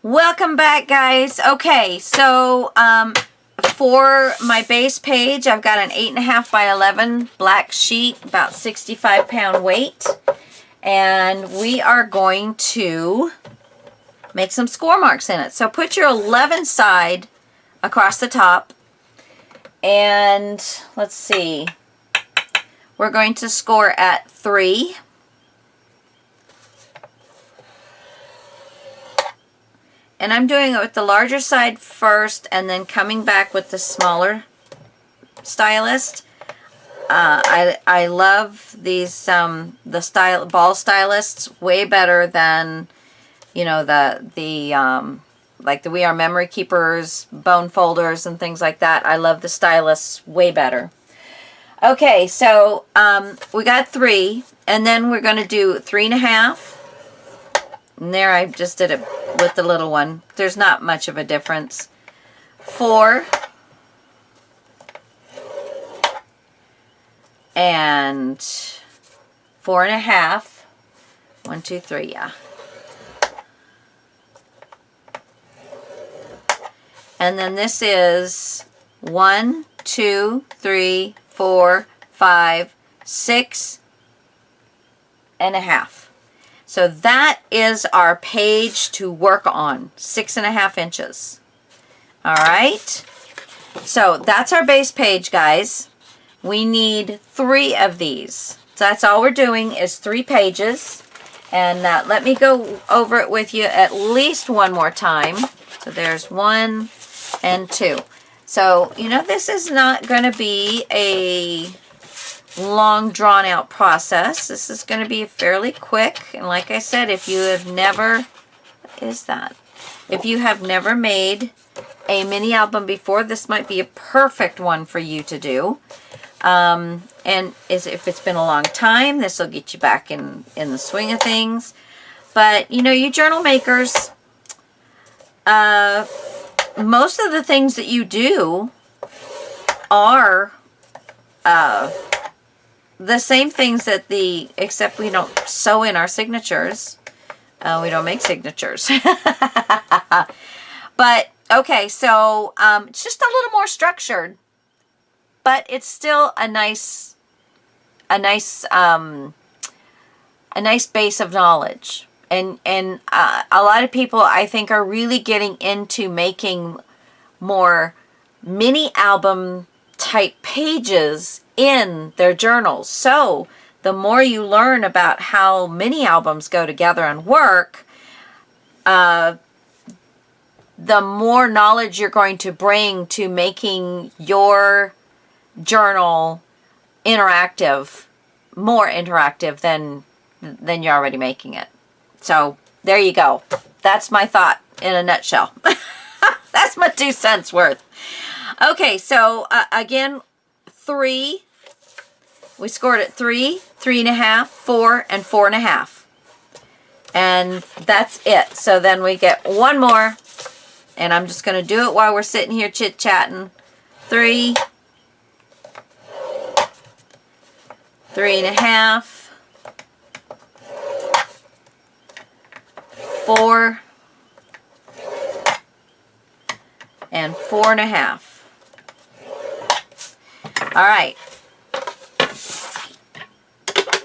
Welcome back, guys. Okay, so for my base page, I've got an 8.5 by 11 black sheet, about 65-pound weight, and we are going to make some score marks in it. So put your 11 side across the top, and let's see, we're going to score at 3. And I'm doing it with the larger side first and then coming back with the smaller stylist. I love these the ball stylists way better than, you know, like the We Are Memory Keepers, bone folders and things like that. I love the stylists way better. Okay, so we got 3, and then we're going to do 3.5. And there I just did it with the little one. There's not much of a difference. 4. And 4.5. 1, 2, 3, yeah. And then this is 1, 2, 3, 4, 5, 6.5. So that is our page to work on, 6.5 inches. All right. So that's our base page, guys. We need 3 of these. So that's all we're doing is 3 pages. And let me go over it with you at least one more time. So there's 1 and 2. So, you know, this is not going to be a long drawn out process. This is going to be fairly quick, and like I said, if you have never if you have never made a mini album before, this might be a perfect one for you to do. And if it's been a long time, this will get you back in the swing of things. But you know, you journal makers, most of the things that you do are the same things that except we don't sew in our signatures. We don't make signatures. But, okay, so it's just a little more structured. But it's still a nice base of knowledge. And a lot of people, I think, are really getting into making more mini album type pages in their journals. So the more you learn about how mini albums go together and work, the more knowledge you're going to bring to making your journal interactive, more interactive than you're already making it. So there you go. That's my thought in a nutshell. That's my 2 cents worth. Okay, so again, 3. We scored at 3, 3.5, 4, and 4.5. And that's it. So then we get one more, and I'm just going to do it while we're sitting here chit-chatting. 3, 3.5, 4, and 4.5. All right.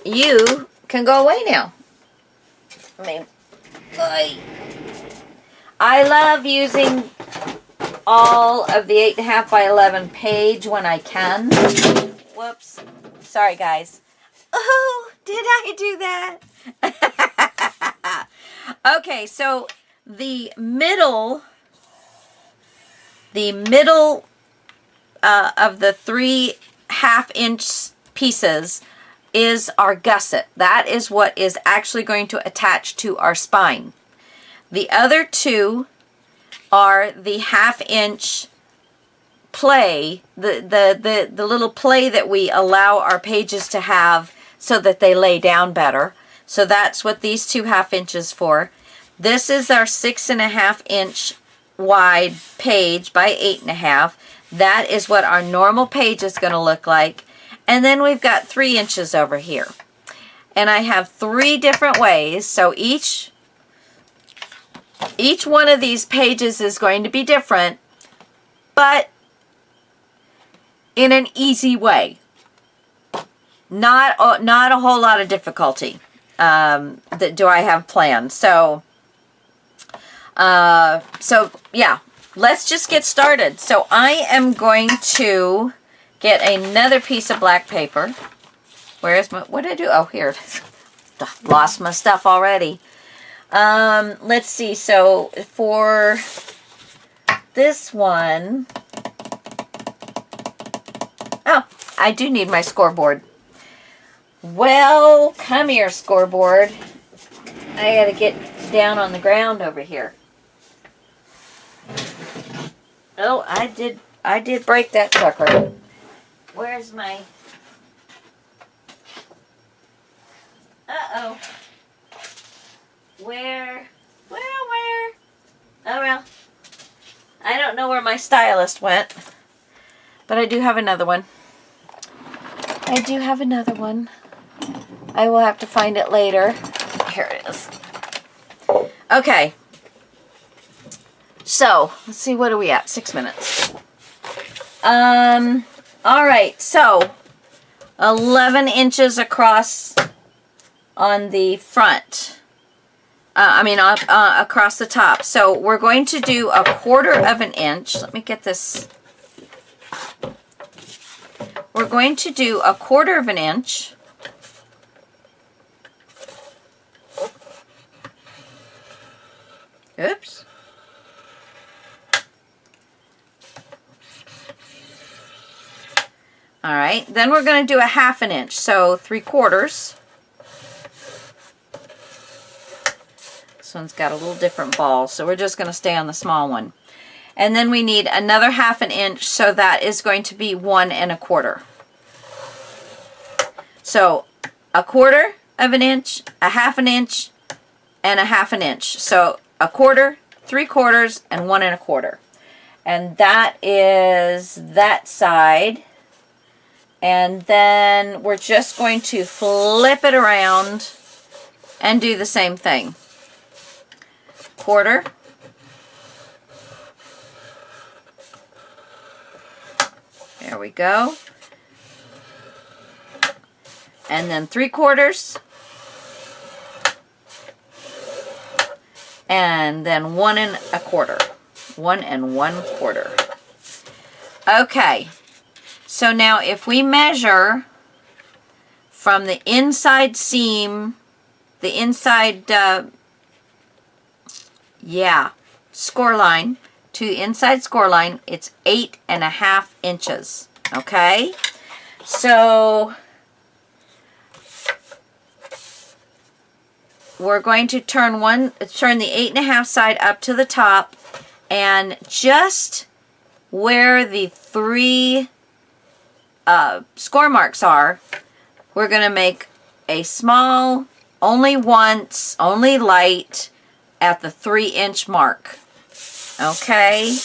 You can go away now. I love using all of the 8.5 by 11 page when I can. Whoops. Sorry, guys. Oh, did I do that? Okay, so the middle of the 3 1/2-inch pieces is our gusset. That is what is actually going to attach to our spine. The other 2 are the 1/2-inch play, the little play that we allow our pages to have so that they lay down better. So that's what these 2 1/2 inches for. This is our 6.5-inch wide page by 8.5. That is what our normal page is going to look like. And then we've got 3 inches over here. And I have 3 different ways. So each Each one of these pages is going to be different, but in an easy way. Not a whole lot of difficulty that do I have planned. So yeah, let's just get started. So I am going to get another piece of black paper. Where's my, what did I do? Oh, here. Lost my stuff already. Let's see. So for this one, oh, I do need my scoreboard. Well, come here, scoreboard. I gotta get down on the ground over here. Oh, I did break that sucker. Where's my... Uh-oh. Where? Oh, well. I don't know where my stylist went. But I do have another one. I will have to find it later. Here it is. Okay. So, let's see, what are we at? 6 minutes. Alright, so 11 inches across on the front. Across the top. So we're going to do 1/4 of an inch. Let me get this. We're going to do 1/4 of an inch. Oops. All right, then we're going to do 1/2 inch, so 3/4. This one's got a little different ball, so we're just going to stay on the small one. And then we need another 1/2 inch, so that is going to be 1 1/4. So 1/4 of an inch, 1/2 inch, and 1/2 inch. So 1/4, 3/4, and 1 1/4. And that is that side. And then we're just going to flip it around and do the same thing. 1/4. There we go. And then 3/4. And then 1 1/4. 1 1/4. Okay. So now if we measure from the inside seam, the inside, score line to the inside score line, it's 8.5 inches. Okay? So we're going to turn the 8.5 side up to the top, and just where the 3 score marks are, we're going to make a small, only once, only light at the 3-inch mark. Okay?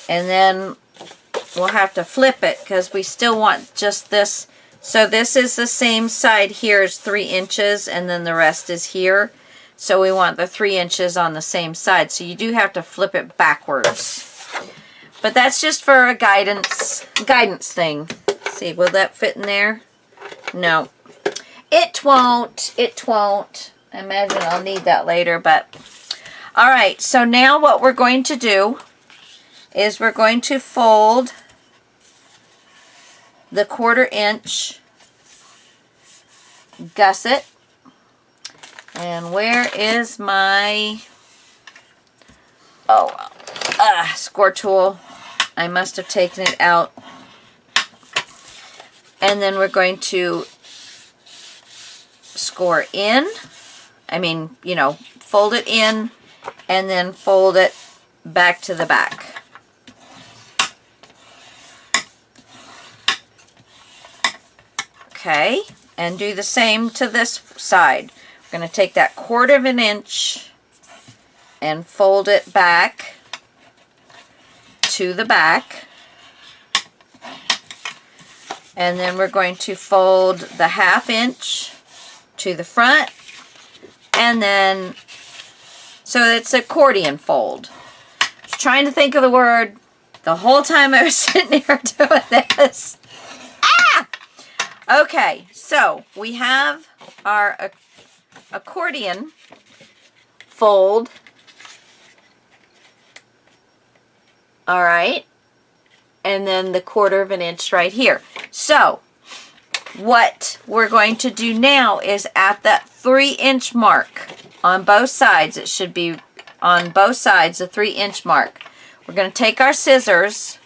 And then we'll have to flip it because we still want just this. So this is the same side here as 3 inches, and then the rest is here. So we want the 3 inches on the same side. So you do have to flip it backwards. But that's just for a guidance thing. Let's see, will that fit in there? No. It won't. It won't. I imagine I'll need that later, but... Alright, so now what we're going to do is we're going to fold the 1/4 inch gusset. And where is my... score tool. I must have taken it out. And then we're going to score in. Fold it in and then fold it back to the back. Okay, and do the same to this side. We're going to take that 1/4 of an inch and fold it back to the back. And then we're going to fold the 1/2 inch to the front, and then So it's accordion fold. I was trying to think of the word the whole time I was sitting here doing this. Ah! Okay, so we have our accordion fold. All right. And then the 1/4 of an inch right here. So what we're going to do now is at that 3-inch mark on both sides, it should be on both sides, the 3-inch mark. We're going to take our scissors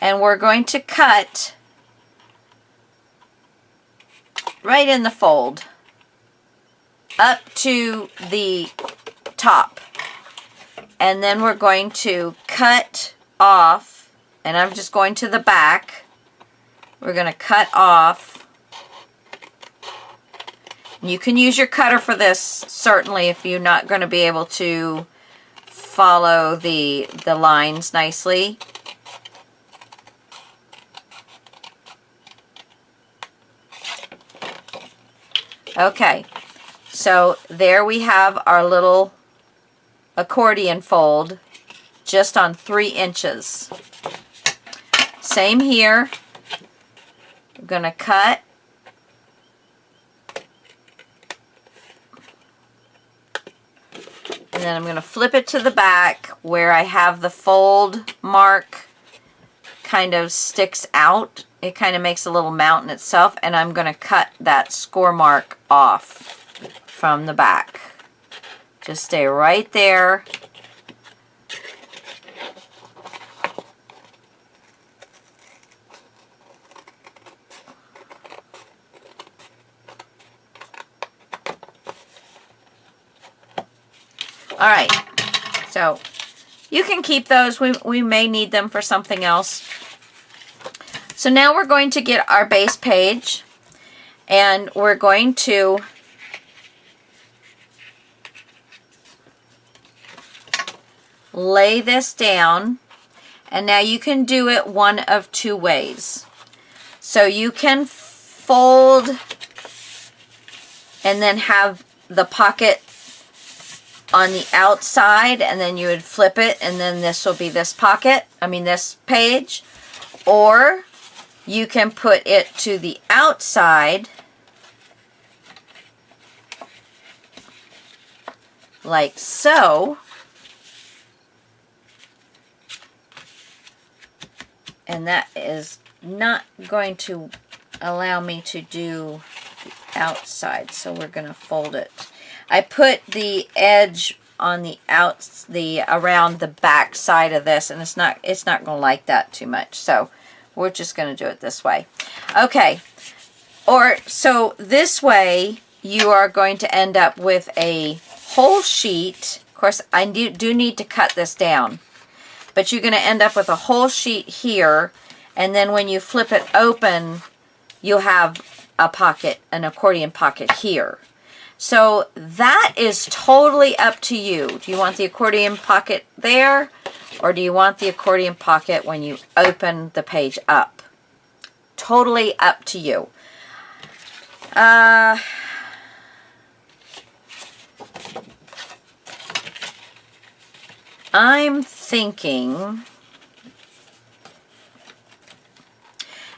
and we're going to cut right in the fold up to the top. And then we're going to cut off, and I'm just going to the back. We're going to cut off. You can use your cutter for this, certainly, if you're not going to be able to follow the lines nicely. Okay, so there we have our little accordion fold just on 3 inches. Same here. I'm going to cut. And then I'm going to flip it to the back where I have the fold mark kind of sticks out. It kind of makes a little mountain itself, and I'm going to cut that score mark off from the back. Just stay right there. All right, so you can keep those. We may need them for something else. So now we're going to get our base page, and we're going to lay this down. And now you can do it one of 2 ways. So you can fold and then have the pocket on the outside, and then you would flip it, and then this will be this pocket, this page. Or you can put it to the outside like so. And that is not going to allow me to do the outside, so we're going to fold it. I put the edge on the around the back side of this, and it's not going to like that too much. So we're just going to do it this way. Okay. So this way you are going to end up with a whole sheet. Of course, I do need to cut this down. But you're going to end up with a whole sheet here, and then when you flip it open, you'll have a pocket, an accordion pocket here. So that is totally up to you. Do you want the accordion pocket there, or do you want the accordion pocket when you open the page up? Totally up to you. I'm thinking,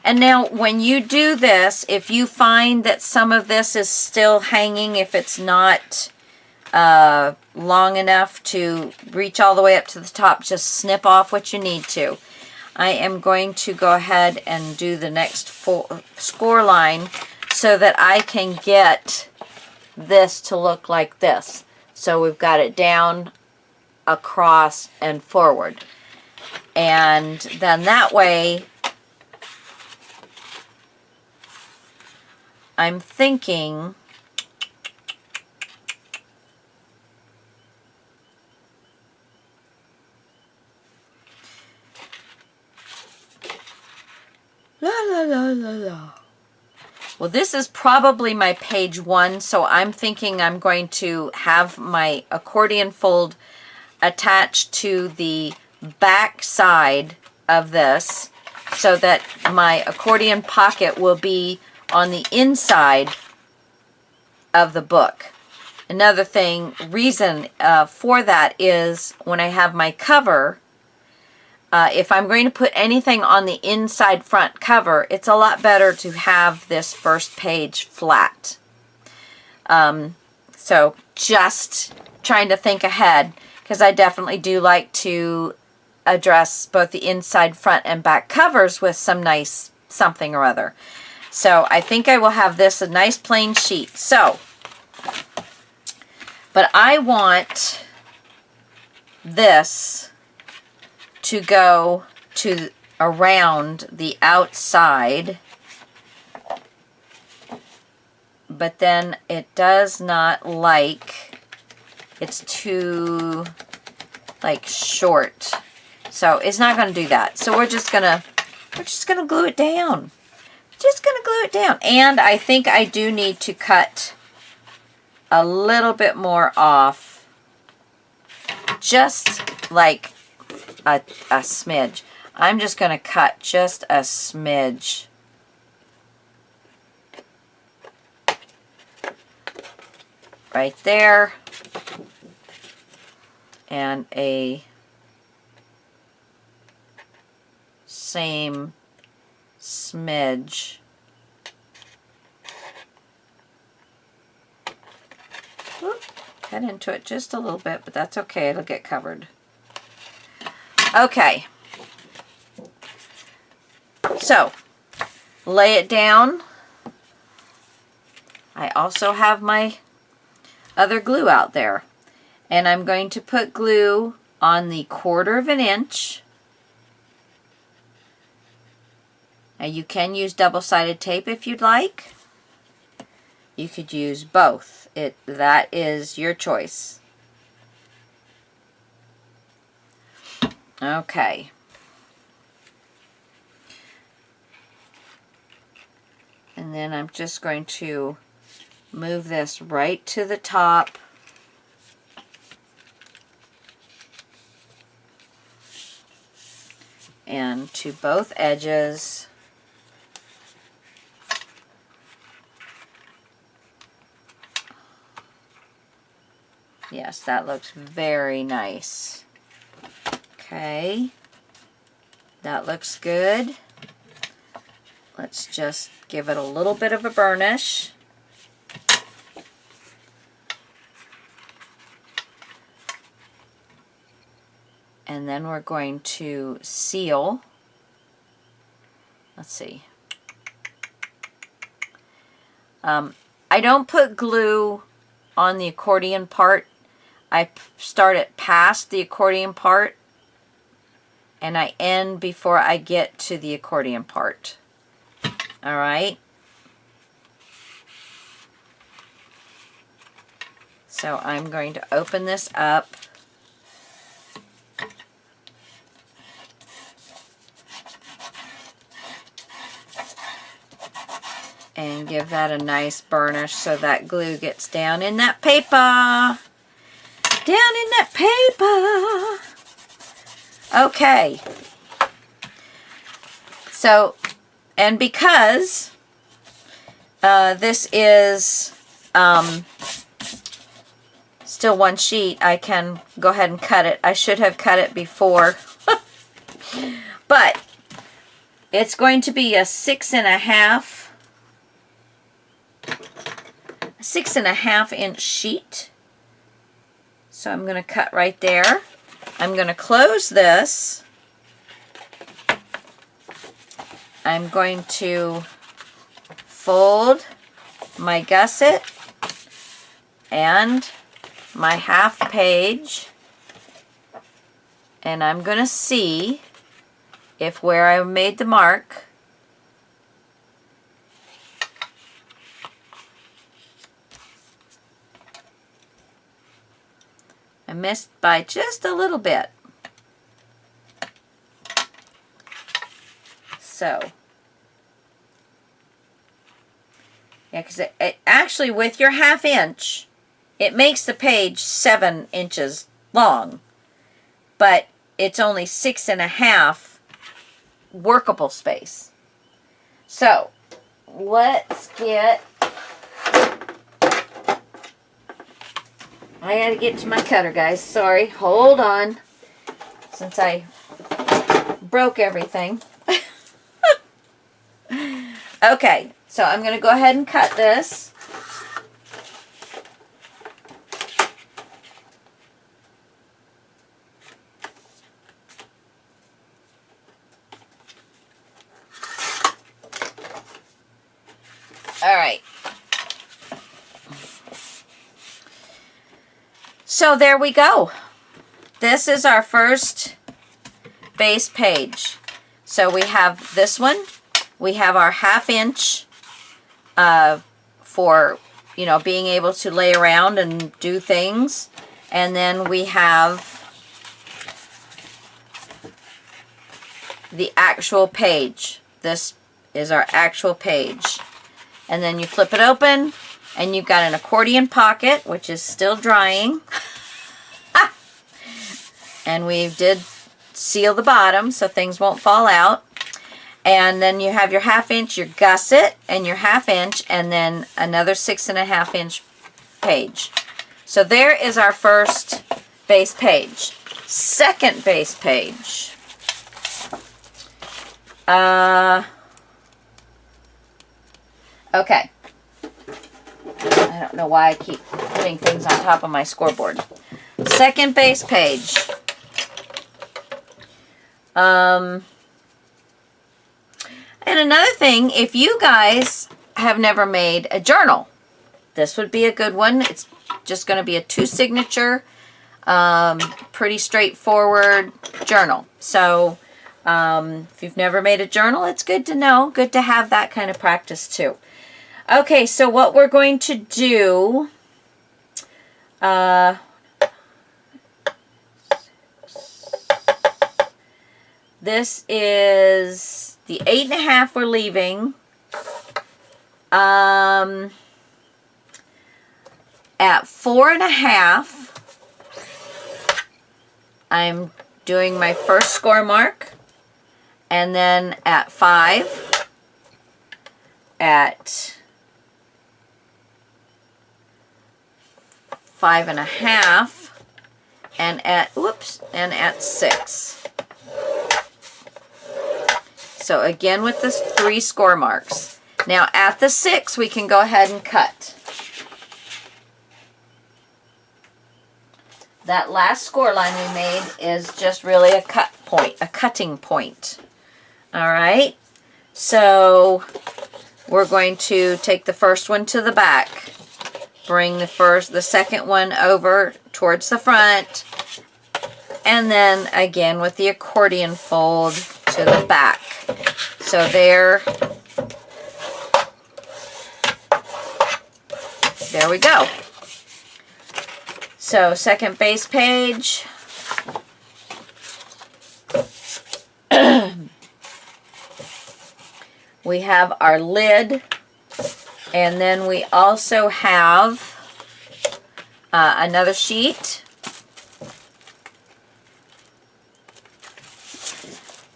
and now when you do this, if you find that some of this is still hanging, if it's not long enough to reach all the way up to the top, just snip off what you need to. I am going to go ahead and do the next score line so that I can get this to look like this. So we've got it down, across, and forward. And then that way, I'm thinking la la la la la. Well, this is probably my page 1, so I'm thinking I'm going to have my accordion fold attached to the back side of this so that my accordion pocket will be on the inside of the book. Another reason for that is when I have my cover, if I'm going to put anything on the inside front cover, it's a lot better to have this first page flat. So just trying to think ahead, because I definitely do like to address both the inside, front, and back covers with some nice something or other. So I think I will have this a nice plain sheet. So, but I want this to go to around the outside, but then it does not like, it's too like short, so it's not going to do that. So we're just gonna glue it down. Just gonna glue it down. And I think I do need to cut a little bit more off, just like a smidge. I'm just going to cut just a smidge. Right there. And a same smidge. Whoop, cut into it just a little bit, but that's okay. It'll get covered. Okay. So, lay it down. I also have my other glue out there. And I'm going to put glue on the 1/4 inch. Now you can use double-sided tape if you'd like. You could use both. That is your choice. Okay. And then I'm just going to move this right to the top. And to both edges. Yes, that looks very nice. Okay. That looks good. Let's just give it a little bit of a burnish. And then we're going to seal. Let's see. I don't put glue on the accordion part. I start it past the accordion part, and I end before I get to the accordion part. All right. So I'm going to open this up. And give that a nice burnish so that glue gets down in that paper. Down in that paper. Okay. So, and because this is still one sheet, I can go ahead and cut it. I should have cut it before. But it's going to be a 6.5 inch sheet. So I'm going to cut right there. I'm going to close this. I'm going to fold my gusset and my half page, and I'm going to see if where I made the mark I missed by just a little bit. So, yeah, because it actually, with your 1/2 inch, it makes the page 7 inches long, but it's only 6.5 workable space. So, let's get I gotta get to my cutter, guys. Sorry. Hold on. Since I broke everything. Okay, so I'm going to go ahead and cut this. All right. So there we go. This is our first base page. So we have this one. We have our 1/2 inch for, you know, being able to lay around and do things. And then we have the actual page. This is our actual page. And then you flip it open and you've got an accordion pocket, which is still drying. And we did seal the bottom so things won't fall out. And then you have your 1/2 inch, your gusset, and your 1/2 inch, and then another 6.5 inch page. So there is our first base page. Second base page. Okay. I don't know why I keep putting things on top of my scoreboard. Second base page. And another thing, if you guys have never made a journal, this would be a good one. It's just going to be a 2 signature, pretty straightforward journal. So if you've never made a journal, it's good to know, good to have that kind of practice too. Okay, so what we're going to do, this is the 8.5 we're leaving. At 4.5, I'm doing my first score mark. And then at 5, at 5.5, and at, and at 6. So again with the 3 score marks. Now at the 6 we can go ahead and cut. That last score line we made is just really a cut point, a cutting point. All right. So we're going to take the first one to the back. Bring the second one over towards the front. And then again with the accordion fold to the back. So there we go. So second base page. We have our lid, and then we also have another sheet.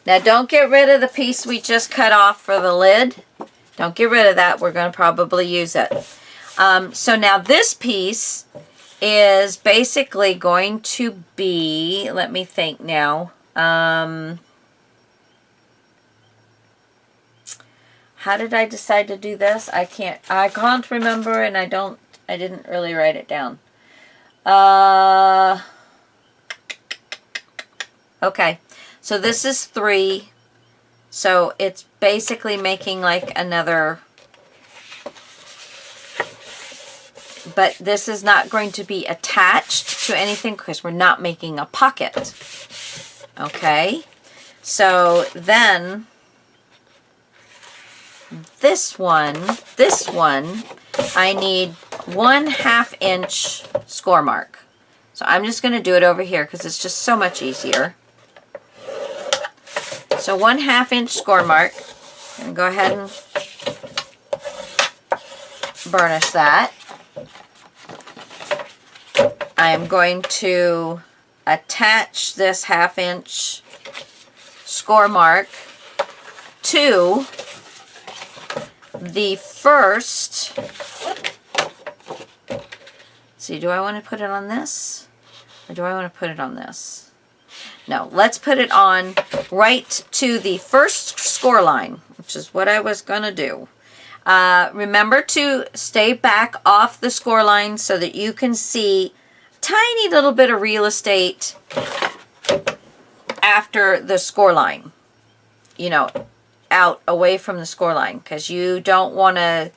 Now don't get rid of the piece we just cut off for the lid. Don't get rid of that. We're going to probably use it. So now this piece is basically going to be, let me think now. How did I decide to do this? I can't remember, and I didn't really write it down. Okay. So this is 3. So it's basically making like another, but this is not going to be attached to anything because we're not making a pocket. Okay. So then this one, I need 1/2 inch score mark. So I'm just going to do it over here because it's just so much easier. So 1/2 inch score mark. I'm going to go ahead and burnish that. I'm going to attach this 1/2 inch score mark to the first See, do I want to put it on this? Or do I want to put it on this? No, let's put it on right to the first score line, which is what I was going to do. Remember to stay back off the score line so that you can see tiny little bit of real estate after the score line. You know, out away from the score line, because you don't want to,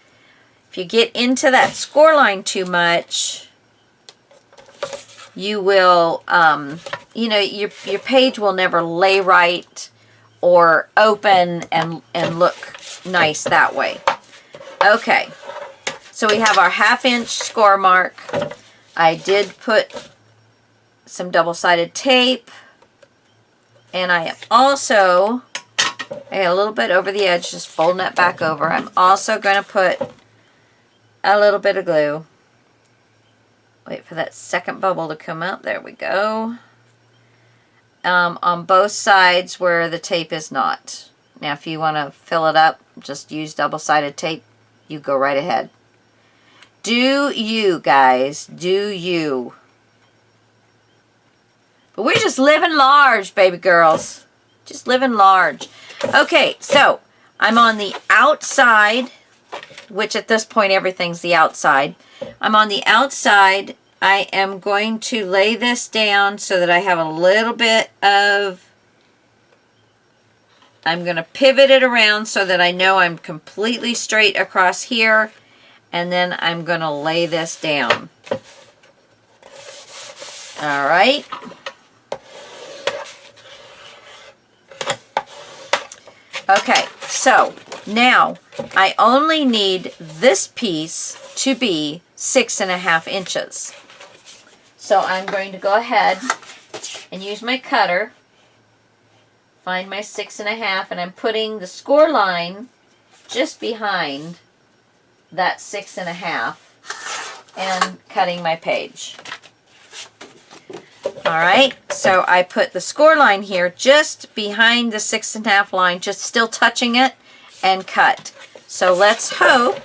if you get into that score line too much, you will, you know, your page will never lay right or open and look nice that way. Okay, so we have our 1/2 inch score mark. I did put some double-sided tape, and I am also, a little bit over the edge, just folding it back over. I'm also going to put a little bit of glue. Wait for that second bubble to come out. There we go. On both sides where the tape is not. Now, if you want to fill it up, just use double-sided tape. You go right ahead. Do you, guys. Do you. But we're just living large, baby girls. Just living large. Okay, so I'm on the outside, which at this point everything's the outside. I'm on the outside. I am going to lay this down so that I have a little bit of, I'm going to pivot it around so that I know I'm completely straight across here, and then I'm going to lay this down. All right. Okay, so now I only need this piece to be 6.5 inches. So I'm going to go ahead and use my cutter, find my 6.5, and I'm putting the score line just behind that 6.5 and cutting my page. All right, so I put the score line here just behind the 6.5 line, just still touching it, and cut. So let's hope,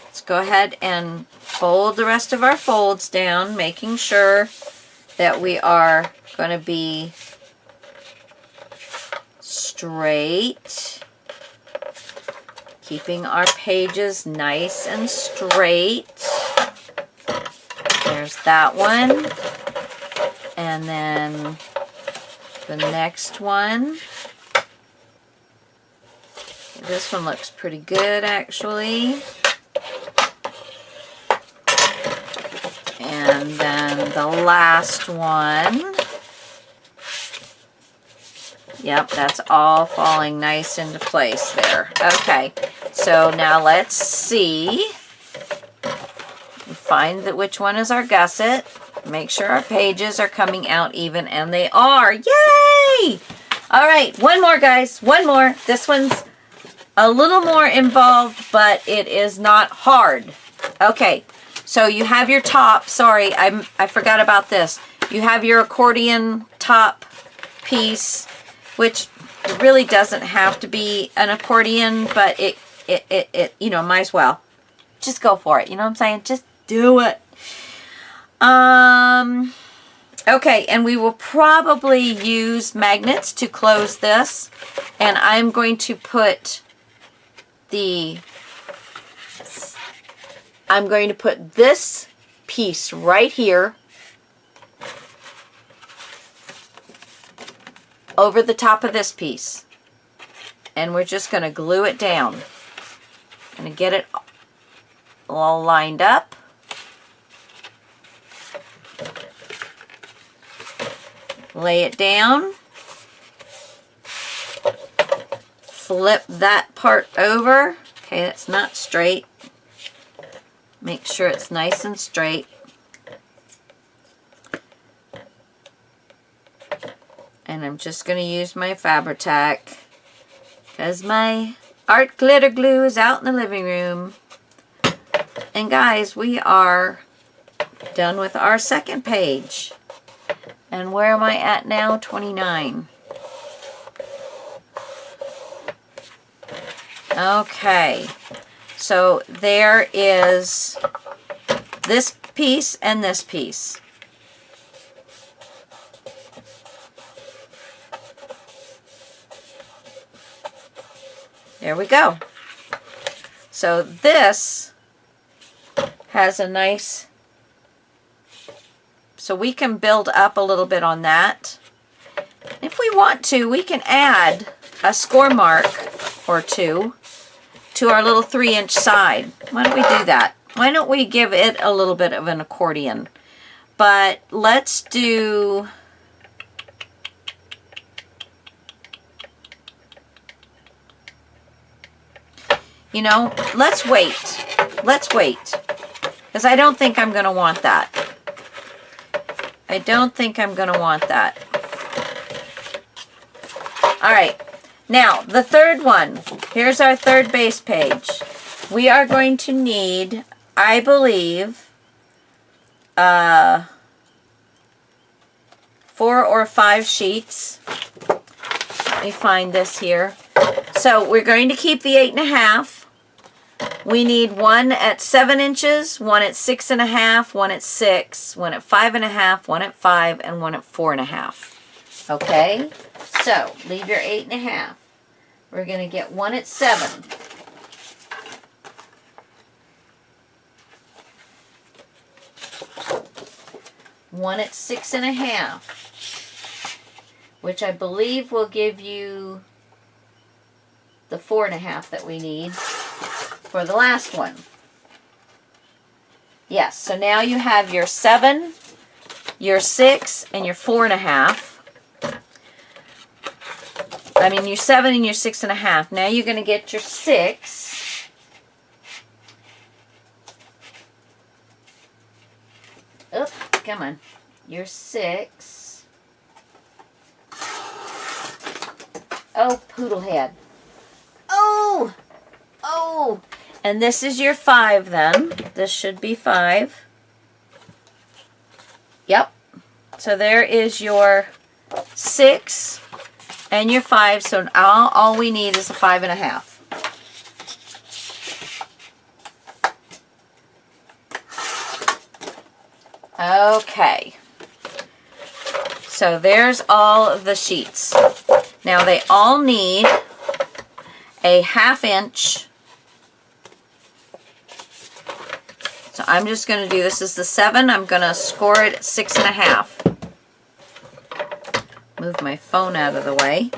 let's go ahead and fold the rest of our folds down, making sure that we are going to be straight, keeping our pages nice and straight. There's that one. And then the next one. This one looks pretty good, actually. And then the last one. Yep, that's all falling nice into place there. Okay, so now let's see. Find that which one is our gusset. Make sure our pages are coming out even, and they are. Yay! All right, one more, guys. One more. This one's a little more involved, but it is not hard. Okay, so you have your top. Sorry, I forgot about this. You have your accordion top piece, which really doesn't have to be an accordion, but it you know, might as well. Just go for it. You know what I'm saying? Just do it. Okay, and we will probably use magnets to close this, and I'm going to put this piece right here over the top of this piece, and we're just going to glue it down. Going to get it all lined up. Lay it down. Flip that part over. Okay, that's not straight. Make sure it's nice and straight. And I'm just going to use my Fabri-Tac because my art glitter glue is out in the living room. And guys, we are done with our second page. And where am I at now? 29. Okay. So there is this piece and this piece. There we go. So this has a nice, so we can build up a little bit on that. If we want to, we can add a score mark or two to our little 3-inch side. Why don't we do that? Why don't we give it a little bit of an accordion? But let's do, you know, let's wait. Let's wait. Because I don't think I'm going to want that. I don't think I'm going to want that. All right. Now, the third one. Here's our third base page. We are going to need, I believe, 4 or 5 sheets. Let me find this here. So we're going to keep the 8.5. We need one at 7 inches, one at 6.5, one at 6, one at 5.5, one at 5, and one at 4.5. Okay? So leave your 8.5. We're going to get one at 7. One at 6.5, which I believe will give you the 4.5 that we need for the last one. Yes, so now you have your 7, your 6, and your 4.5. I mean, your 7 and your 6.5. Now you're going to get your 6. Oop, come on. Your 6. Oh, poodle head. Oh! Oh! And this is your 5 then. This should be 5. Yep. So there is your 6 and your 5. So all we need is a 5.5. Okay. So there's all of the sheets. Now they all need a 1/2 inch. So I'm just going to do, this is the 7. I'm going to score it at 6.5. Move my phone out of the way.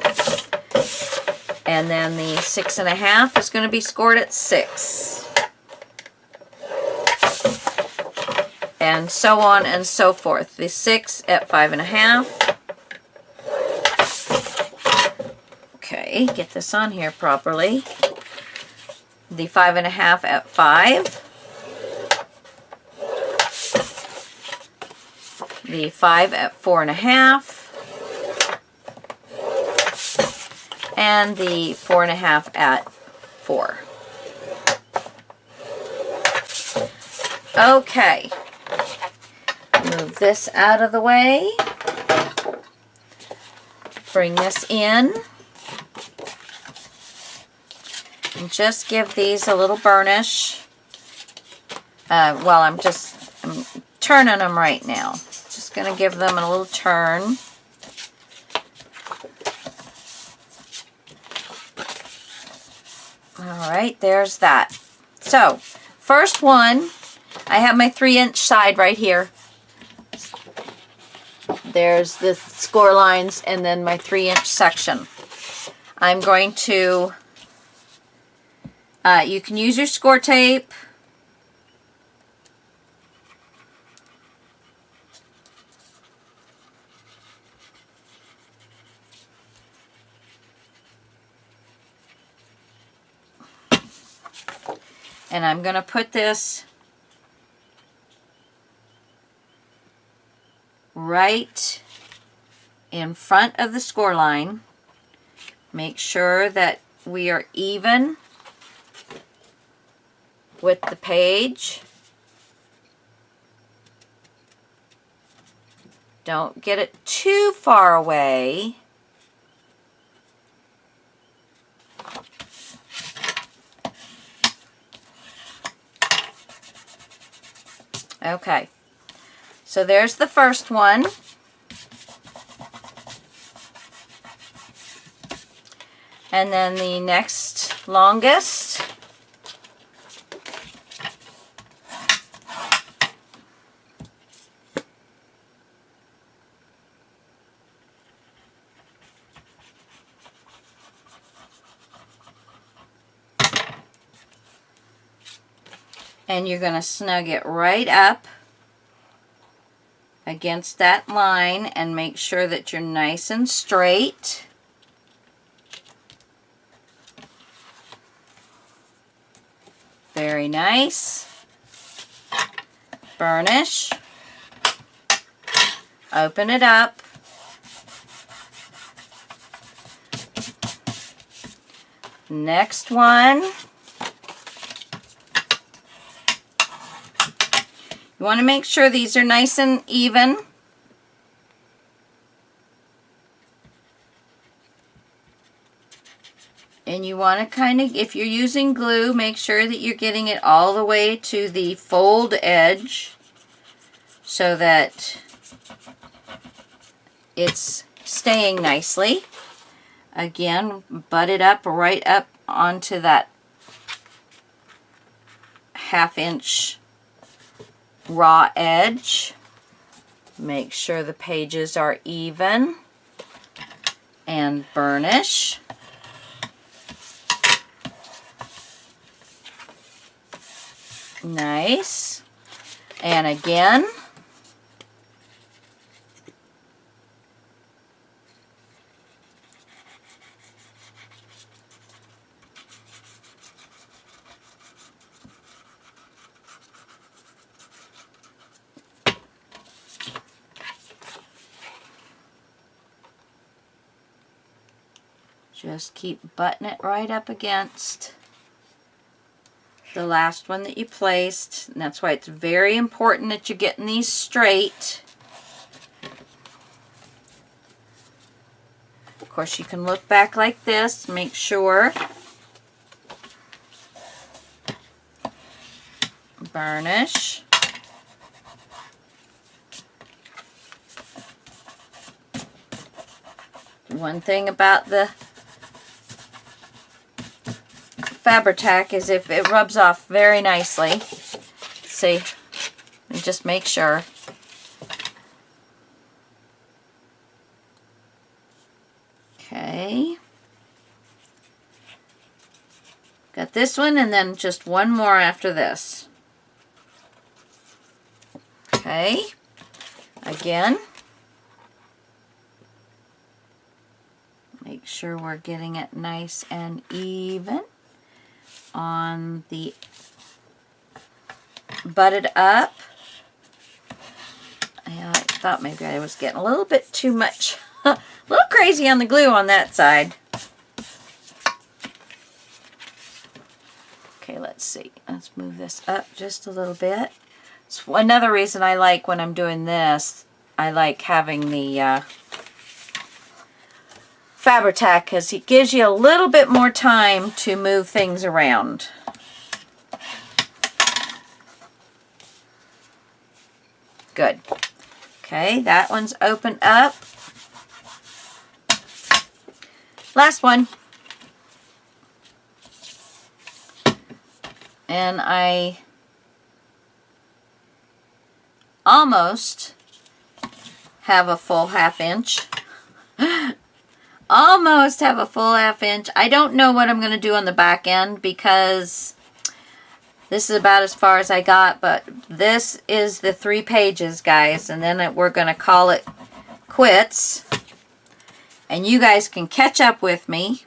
And then the 6.5 is going to be scored at 6. And so on and so forth. The 6 at 5.5. Okay, get this on here properly. The 5.5 at 5. The 5 at 4.5. And the 4.5 at 4. Okay. Move this out of the way. Bring this in. And just give these a little burnish. Well, I'm turning them right now. Just going to give them a little turn. Alright, there's that. So, first one, I have my 3-inch side right here. There's the score lines and then my 3-inch section. I'm going to, you can use your score tape. And I'm going to put this right in front of the score line. Make sure that we are even with the page. Don't get it too far away. Okay, so there's the first one. And then the next longest. And you're going to snug it right up against that line and make sure that you're nice and straight. Very nice. Burnish. Open it up. Next one. You want to make sure these are nice and even. And you want to kind of, if you're using glue, make sure that you're getting it all the way to the fold edge so that it's staying nicely. Again, butt it up right up onto that 1/2 inch raw edge. Make sure the pages are even and burnish. Nice. And again. Just keep butting it right up against the last one that you placed. And that's why it's very important that you're getting these straight. Of course, you can look back like this, make sure. Burnish. One thing about the Fabri-Tac is if it rubs off very nicely. See, and just make sure. Okay. Got this one and then just one more after this. Okay. Again. Make sure we're getting it nice and even on the butted up. Yeah, I thought maybe I was getting a little bit too much, a little crazy on the glue on that side. Okay, let's see. Let's move this up just a little bit. It's another reason I like when I'm doing this, I like having the Fabri-Tac because it gives you a little bit more time to move things around. Good. Okay, that one's open up. Last one. And I almost have a full 1/2 inch. Almost have a full 1/2 inch. I don't know what I'm going to do on the back end because this is about as far as I got, but this is the 3 pages, guys, and then we're going to call it quits. And you guys can catch up with me.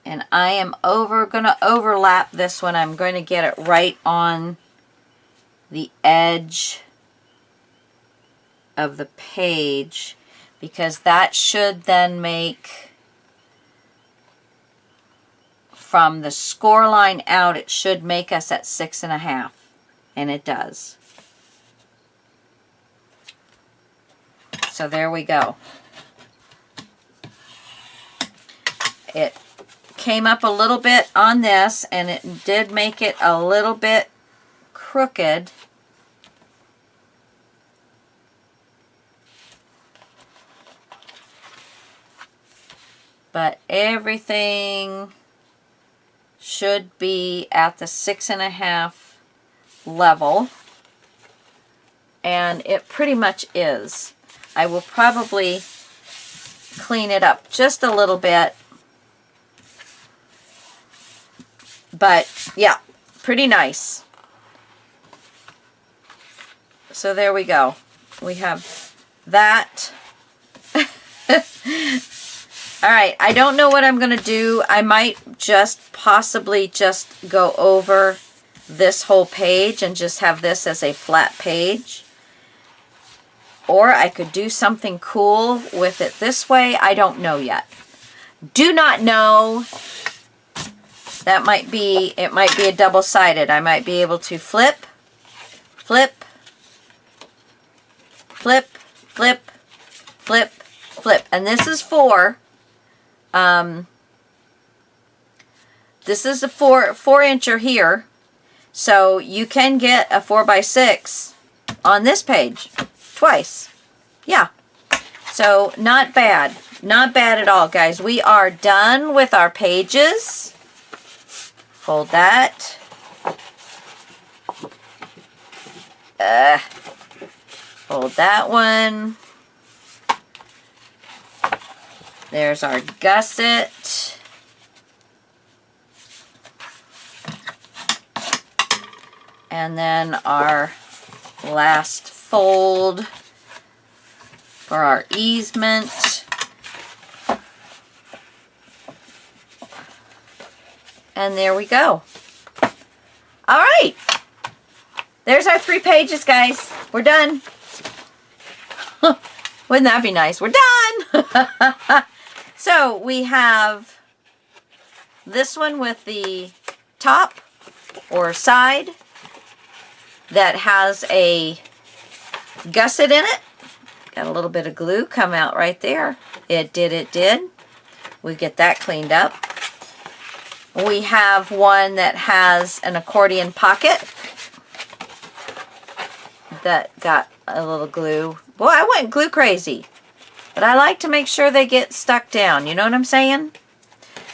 And I am going to overlap this one. I'm going to get it right on the edge of the page because that should then make, from the score line out, it should make us at 6.5, and it does. So there we go. It came up a little bit on this, and it did make it a little bit crooked. But everything should be at the 6.5 level. And it pretty much is. I will probably clean it up just a little bit. But yeah, pretty nice. So there we go. We have that. All right, I don't know what I'm going to do. I might just possibly just go over this whole page and just have this as a flat page. Or I could do something cool with it this way. I don't know yet. Do not know. That might be, it might be a double-sided. I might be able to flip, flip, flip, flip, flip, flip. And this is for, this is a 4-incher here. So you can get a 4x6 on this page twice. Yeah. So not bad. Not bad at all, guys. We are done with our pages. Hold that. Hold that one. There's our gusset. And then our last fold for our easement. And there we go. All right. There's our 3 pages, guys. We're done. Wouldn't that be nice? We're done. So we have this one with the top or side that has a gusset in it. Got a little bit of glue come out right there. It did. We get that cleaned up. We have one that has an accordion pocket that got a little glue. Boy, I went glue crazy. But I like to make sure they get stuck down. You know what I'm saying?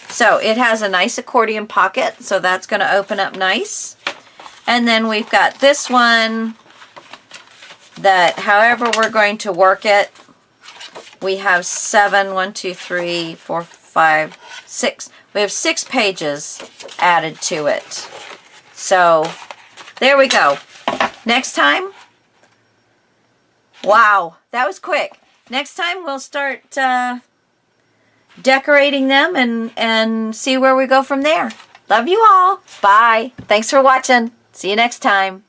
So it has a nice accordion pocket. So that's going to open up nice. And then we've got this one that however we're going to work it, we have 1, 2, 3, 4, 5, 6. We have 6 pages added to it. So there we go. Next time, wow, that was quick. Next time we'll start decorating them and see where we go from there. Love you all. Bye. Thanks for watching. See you next time.